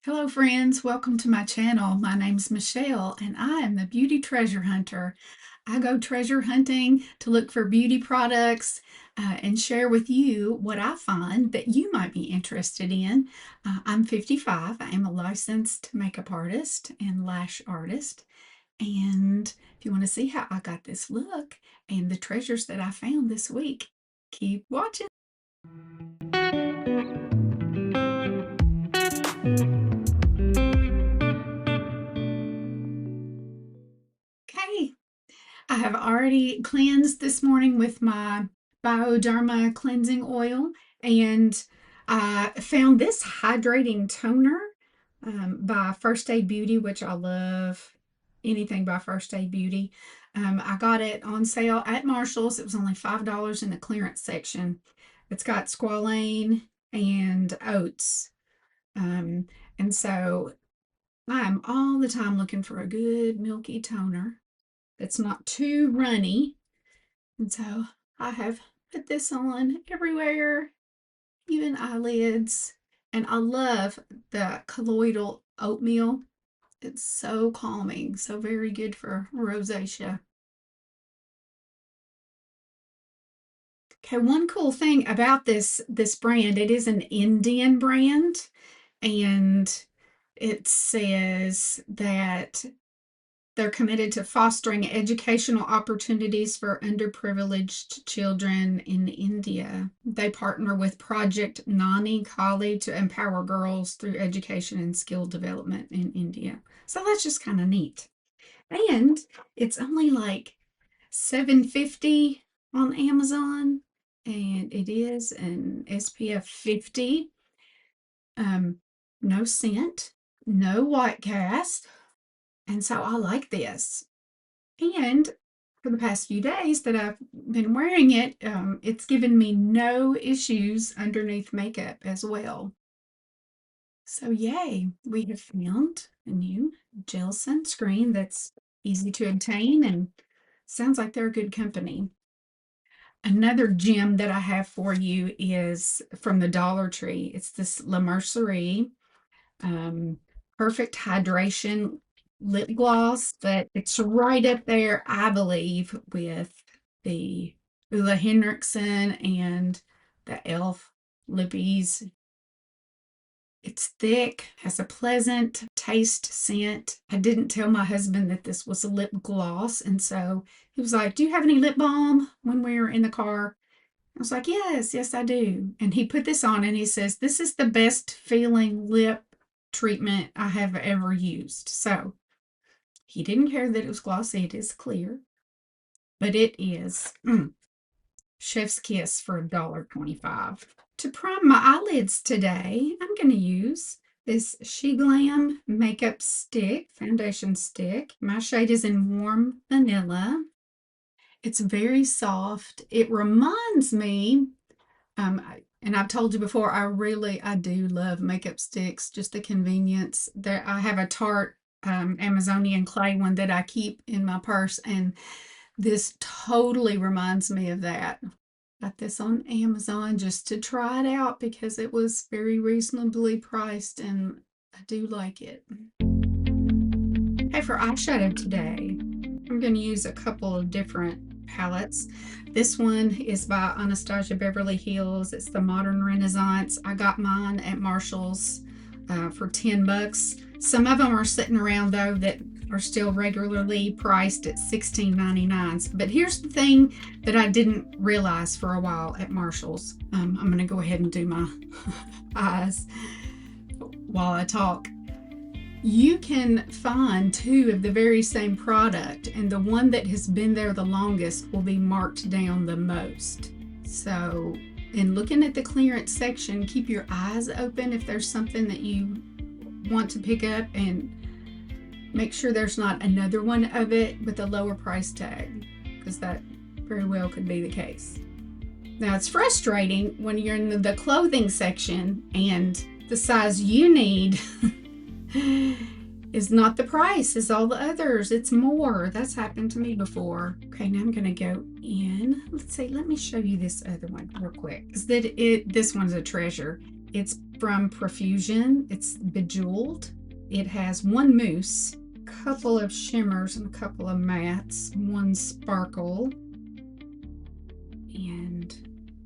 Hello friends, welcome to my channel. My name's Michelle and I am the beauty treasure hunter. I go treasure hunting to look for beauty products and share with you what I find that you might be interested in. I'm 55. I am a licensed makeup artist and lash artist. And if you want to see how I got this look and the treasures that I found this week, keep watching. Okay, I have already cleansed this morning with my Bioderma cleansing oil, and I found this hydrating toner by First Aid Beauty, which I love anything by First Aid Beauty. I got it on sale at Marshall's. It was only $5 in the clearance section. It's got squalane and oats. And so I'm all the time looking for a good milky toner that's not too runny. And so I have put this on everywhere, even eyelids. And I love the colloidal oatmeal. It's so calming, so very good for rosacea. Okay, one cool thing about this brand, it is an Indian brand, and it says that they're committed to fostering educational opportunities for underprivileged children in India. They partner with Project Nani Kali to empower girls through education and skill development in India. So that's just kind of neat. And it's only like $7.50 on Amazon, and it is an SPF 50. No scent, no white cast. And so I like this. And for the past few days that I've been wearing it, it's given me no issues underneath makeup as well. So yay, we have found a new gel sunscreen that's easy to obtain and sounds like they're a good company. Another gem that I have for you is from the Dollar Tree. It's this La Mercerie Perfect Hydration lip gloss, but it's right up there, I believe, with the Ulla Henriksen and the e.l.f. lippies. It's thick, has a pleasant taste scent. I didn't tell my husband that this was a lip gloss, and so he was like, "Do you have any lip balm?" when we were in the car. I was like, yes, I do. And he put this on and he says, "This is the best feeling lip treatment I have ever used." So he didn't care that it was glossy. It is clear, but it is chef's kiss for $1.25. To prime my eyelids today, I'm going to use this She Glam makeup stick, foundation stick. My shade is in Warm Vanilla. It's very soft. It reminds me, and I've told you before, I do love makeup sticks, just the convenience. There, I have a Tarte Amazonian clay one that I keep in my purse, and this totally reminds me of that. Got this on Amazon just to try it out because it was very reasonably priced, and I do like it. Hey, for eyeshadow today, I'm going to use a couple of different palettes. This one is by Anastasia Beverly Hills. It's the Modern Renaissance. I got mine at Marshall's for $10. Some of them are sitting around though that are still regularly priced at $16.99. But here's the thing that I didn't realize for a while at Marshall's. I'm going to go ahead and do my eyes while I talk. You can find two of the very same product, and the one that has been there the longest will be marked down the most. So in looking at the clearance section, keep your eyes open if there's something that you want to pick up, and make sure there's not another one of it with a lower price tag, because that very well could be the case. Now, it's frustrating when you're in the clothing section and the size you need is not the price as all the others. It's more. That's happened to me before. Okay, now I'm going to go in. Let's see. Let me show you this other one real quick. This one's a treasure. It's from Profusion. It's Bejeweled. It has one mousse, a couple of shimmers, and a couple of mattes, one sparkle. And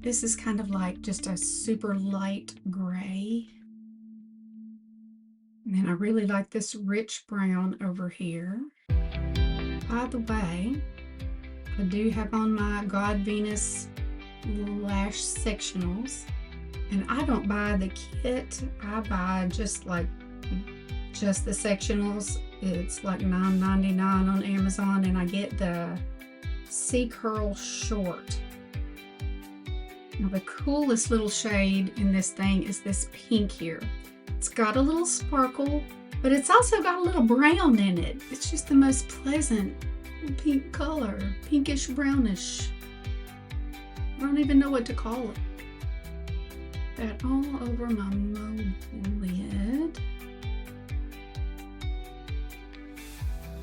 this is kind of like just a super light gray. And then I really like this rich brown over here. By the way, I do have on my God Venus lash sectionals, and I don't buy the kit. I buy just the sectionals. It's like $9.99 on Amazon, and I get the C Curl Short. Now the coolest little shade in this thing is this pink here. It's got a little sparkle, but it's also got a little brown in it. It's just the most pleasant pink color, pinkish brownish. I don't even know what to call it. That all over my mobile lid.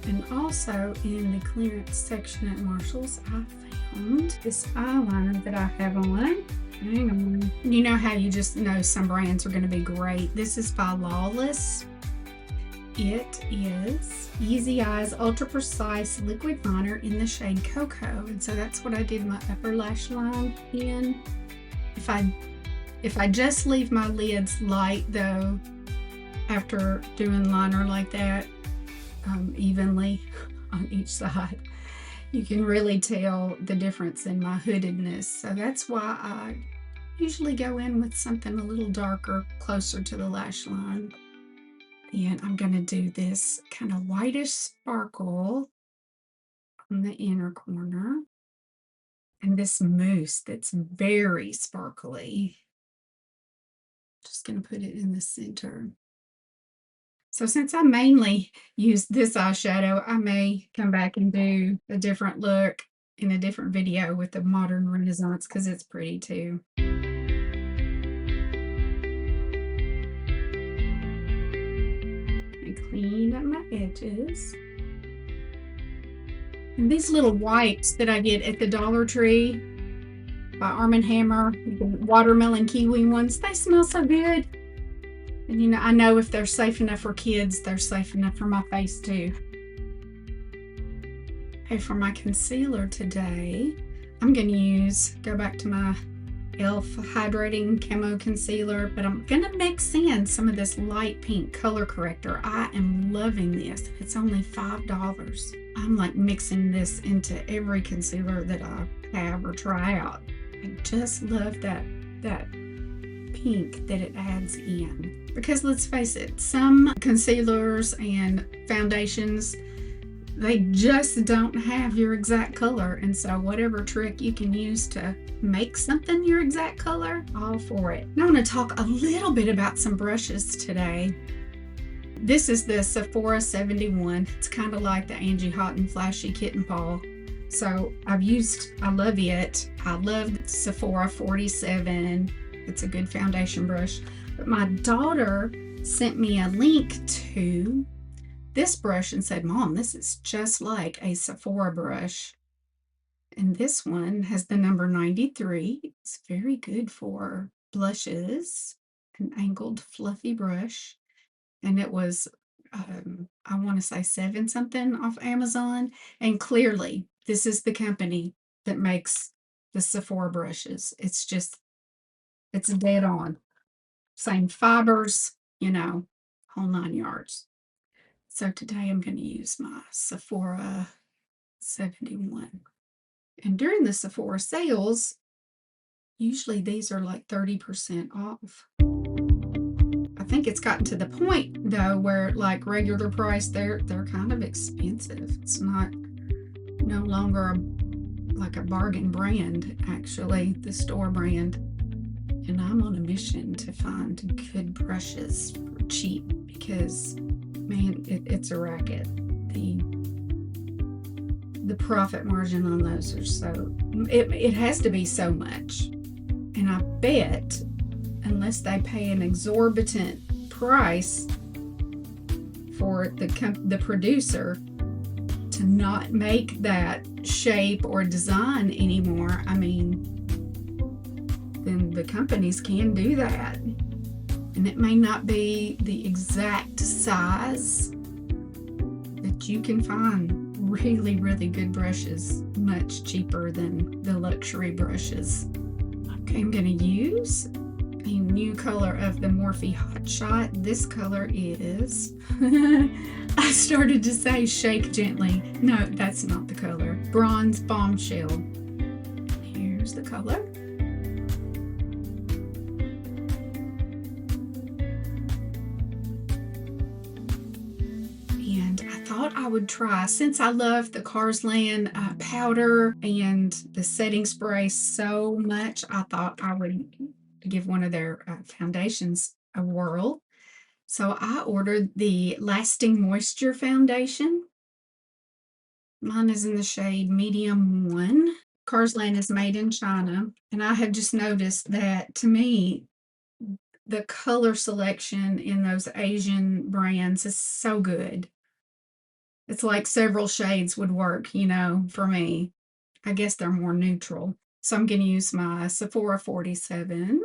And also in the clearance section at Marshall's, I found this eyeliner that I have on. Hang on. You know how you just know some brands are going to be great. This is by Lawless. It is Easy Eyes Ultra Precise Liquid Liner in the shade Coco. And so that's what I did my upper lash line in. If I just leave my lids light though, after doing liner like that, evenly on each side, you can really tell the difference in my hoodedness. So that's why I usually go in with something a little darker, closer to the lash line. And I'm going to do this kind of whitish sparkle on the inner corner. And this mousse that's very sparkly. Just going to put it in the center. So since I mainly use this eyeshadow, I may come back and do a different look in a different video with the Modern Renaissance because it's pretty too. I clean up my edges. And these little wipes that I get at the Dollar Tree by Arm & Hammer, the watermelon kiwi ones, they smell so good. And you know, I know if they're safe enough for kids, they're safe enough for my face too. Okay, for my concealer today, I'm going to go back to my e.l.f. Hydrating Camo Concealer, but I'm going to mix in some of this light pink color corrector. I am loving this. It's only $5. I'm like mixing this into every concealer that I have or try out. I just love that pink that it adds in, because let's face it, some concealers and foundations, they just don't have your exact color, and so whatever trick you can use to make something your exact color, all for it. Now I want to talk a little bit about some brushes today. This is the Sephora 71. It's kind of like the Angie Hot and Flashy Kitten Paw. So I love it. I love the Sephora 47. It's a good foundation brush. But my daughter sent me a link to this brush and said, Mom, this is just like a Sephora brush. And this one has the number 93. It's very good for blushes, an angled fluffy brush. And it was, I want to say 7 something off Amazon. And clearly, this is the company that makes the Sephora brushes. It's dead on. Same fibers, whole 9 yards. So today I'm going to use my Sephora 71. And during the Sephora sales, usually these are like 30% off. I think it's gotten to the point though where like regular price, they're kind of expensive. It's no longer like a bargain brand, actually, the store brand. And I'm on a mission to find good brushes for cheap because, man, it's a racket. The profit margin on those are so, it has to be so much. And I bet unless they pay an exorbitant price for the producer to not make that shape or design anymore, I mean, then the companies can do that. And it may not be the exact size, but you can find really, really good brushes much cheaper than the luxury brushes. Okay, I'm going to use a new color of the Morphe Hot Shot. This color is, I started to say Shake Gently. No, that's not the color. Bronze Bombshell. Here's the color. I would try, since I love the Carslan powder and the setting spray so much, I thought I would give one of their foundations a whirl. So I ordered the Lasting Moisture foundation. Mine is in the shade Medium 1. Carslan is made in China, and I have just noticed that, to me, the color selection in those Asian brands is so good. It's like several shades would work, you know, for me. I guess they're more neutral. So I'm going to use my Sephora 47.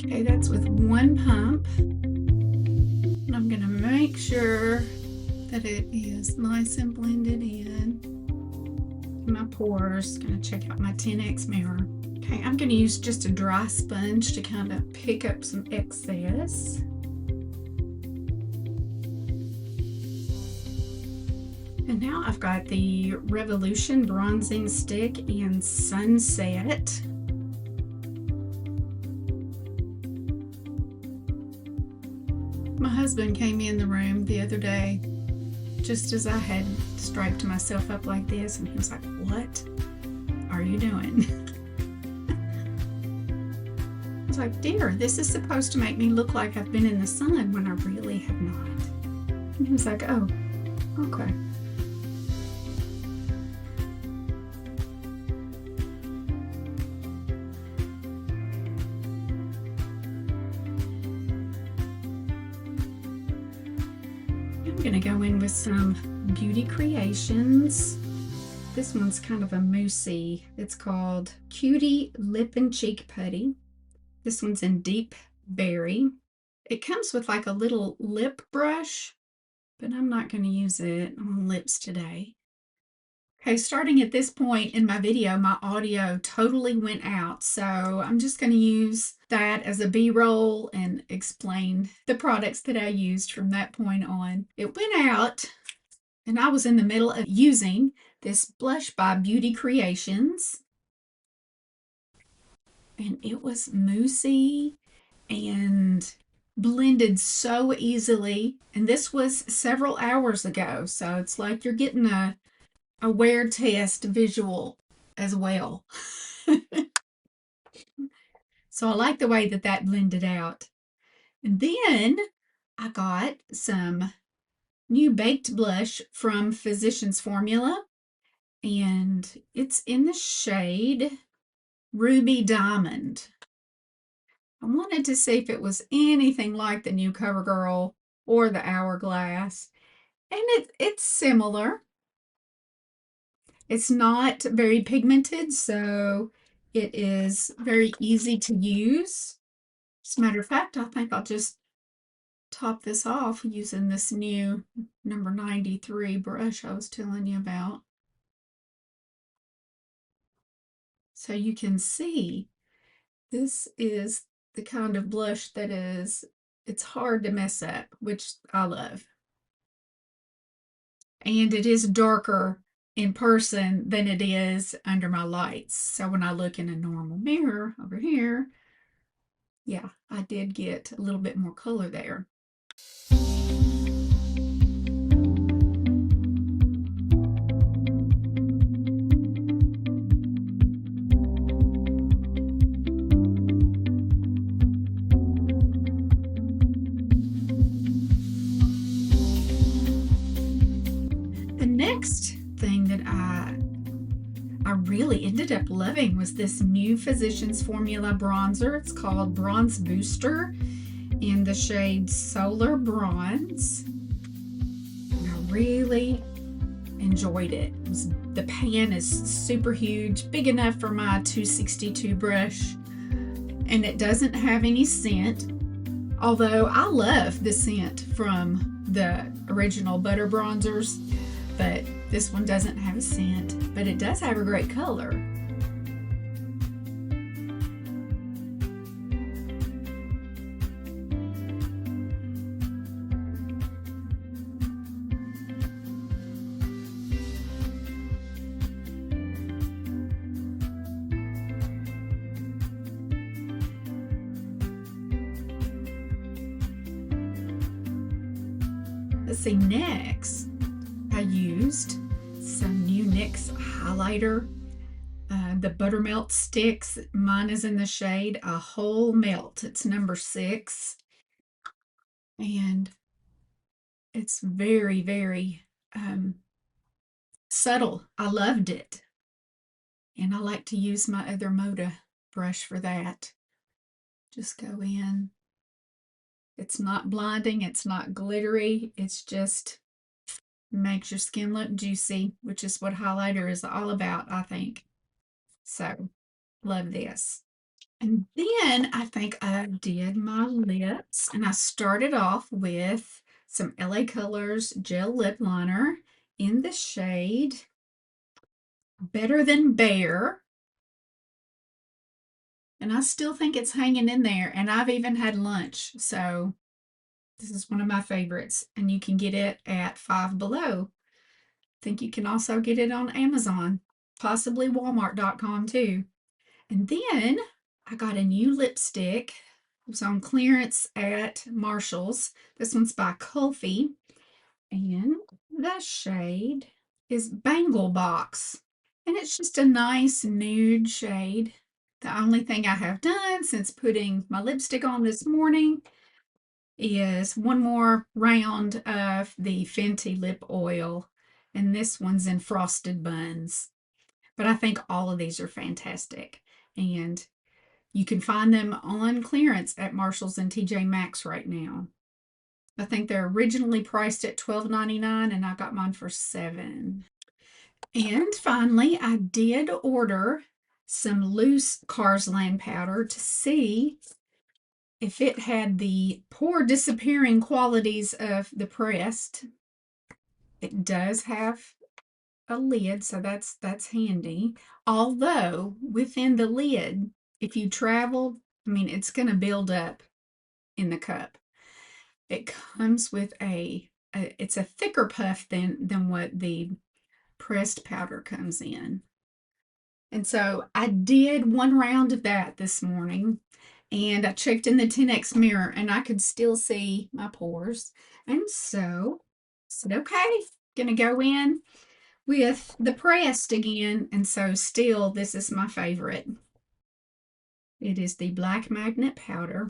Okay, that's with one pump. And I'm going to make sure that it is nice and blended in my pores. Going to check out my 10X mirror. Okay, I'm going to use just a dry sponge to kind of pick up some excess. And now I've got the Revolution Bronzing Stick in Sunset. My husband came in the room the other day just as I had striped myself up like this, and he was like, "What are you doing?" I was like, "Dear, this is supposed to make me look like I've been in the sun when I really have not." And he was like, "Oh, okay." I'm going to go in with some Beauty Creations. This one's kind of a moussey. It's called Cutie Lip and Cheek Putty. This one's in Deep Berry. It comes with like a little lip brush, but I'm not going to use it on lips today. Okay, starting at this point in my video, my audio totally went out, so I'm just going to use that as a B-roll and explain the products that I used from that point on. It went out, and I was in the middle of using this blush by Beauty Creations, and it was moussey and blended so easily, and this was several hours ago, so it's like you're getting a wear test visual as well. So I like the way that that blended out. And then I got some new baked blush from Physicians Formula, and it's in the shade Ruby Diamond. I wanted to see if it was anything like the new CoverGirl or the Hourglass, and it's similar. It's not very pigmented, so it is very easy to use. As a matter of fact, I think I'll just top this off using this new number 93 brush I was telling you about. So you can see this is the kind of blush that it's hard to mess up, which I love. And it is darker in person than it is under my lights. So when I look in a normal mirror over here, yeah, I did get a little bit more color there. The next thing that I really ended up loving was this new Physicians Formula bronzer. It's called Bronze Booster in the shade Solar Bronze. And I really enjoyed it. The pan is super huge, big enough for my 262 brush, and it doesn't have any scent, although I love the scent from the original butter bronzers, but this one doesn't have a scent, but it does have a great color. Let's see, next I used some new NYX highlighter, the Buttermelt Sticks. Mine is in the shade A Whole Melt. It's number 6, and it's very, very subtle. I loved it, and I like to use my other Moda brush for that. Just go in. It's not blinding, it's not glittery, it's just makes your skin look juicy, which is what highlighter is all about, I think. So, love this. And then I think I did my lips, and I started off with some LA Colors gel lip liner in the shade Better Than Bear. And I still think it's hanging in there, and I've even had lunch, so this is one of my favorites, and you can get it at Five Below. I think you can also get it on Amazon, possibly Walmart.com too. And then I got a new lipstick. It was on clearance at Marshall's. This one's by Kofi, and the shade is Bangle Box, and it's just a nice nude shade. The only thing I have done since putting my lipstick on this morning is one more round of the Fenty lip oil, and this one's in Frosted Buns. But I think all of these are fantastic, and you can find them on clearance at Marshall's and TJ Maxx right now. I think they're originally priced at $12.99, and I got mine for $7. And finally, I did order some loose Carslan powder to see if it had the pore disappearing qualities of the pressed. It does have a lid, so that's handy. Although within the lid, if you travel, I mean, it's going to build up in the cup. It comes with it's a thicker puff than what the pressed powder comes in. And so I did one round of that this morning, and I checked in the 10X mirror, and I could still see my pores. And so I said, okay, gonna go in with the pressed again. And so still, this is my favorite. It is the Black Magnet powder.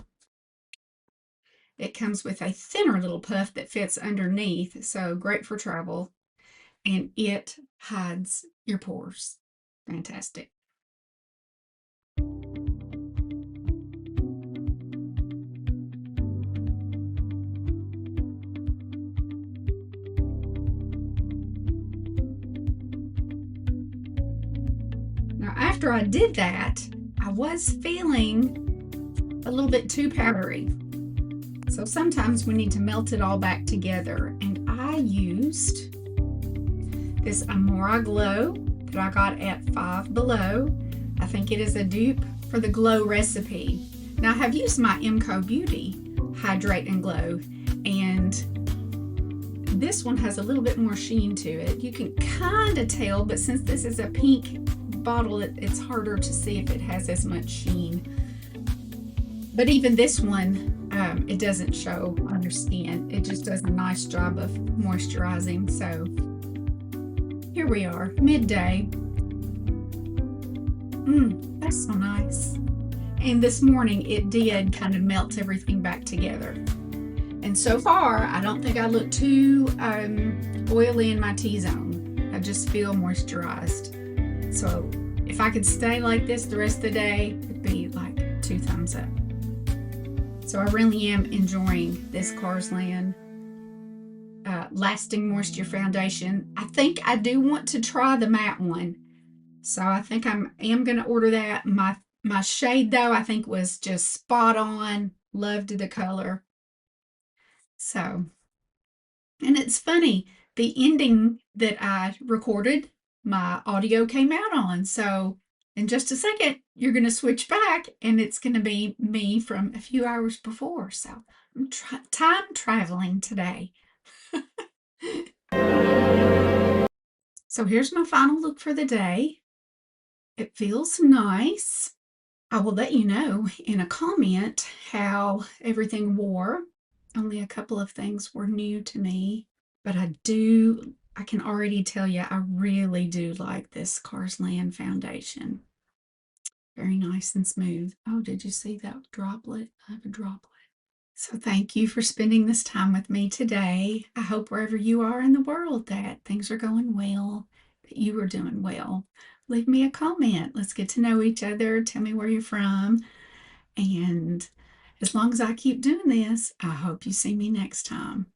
It comes with a thinner little puff that fits underneath, so great for travel, and it hides your pores. Fantastic. Now, after I did that, I was feeling a little bit too powdery. So sometimes we need to melt it all back together. And I used this Amora Glow that I got at Five Below. I think it is a dupe for the Glow recipe. Now I have used my MCO Beauty Hydrate and Glow, and this one has a little bit more sheen to it. You can kind of tell, but since this is a pink bottle, it's harder to see if it has as much sheen. But even this one, it doesn't show on your skin. It just does a nice job of moisturizing. So here we are, midday. That's so nice. And this morning it did kind of melt everything back together. And so far, I don't think I look too oily in my T-zone. I just feel moisturized. So if I could stay like this the rest of the day, it'd be like 2 thumbs up. So I really am enjoying this Carslan Lasting Moisture foundation. I think I do want to try the matte one. So I think I am going to order that. My shade, though, I think was just spot on. Loved the color. So, and it's funny, the ending that I recorded, my audio came out on. So in just a second, you're going to switch back and it's going to be me from a few hours before. So I'm time traveling today. So here's my final look for the day. It feels nice. I will let you know in a comment how everything wore. Only a couple of things were new to me, but I can already tell you, I really do like this Carslan foundation. Very nice and smooth. Oh, did you see that droplet? I have a droplet. So thank you for spending this time with me today. I hope wherever you are in the world that things are going well, that you are doing well. Leave me a comment. Let's get to know each other. Tell me where you're from. And as long as I keep doing this, I hope you see me next time.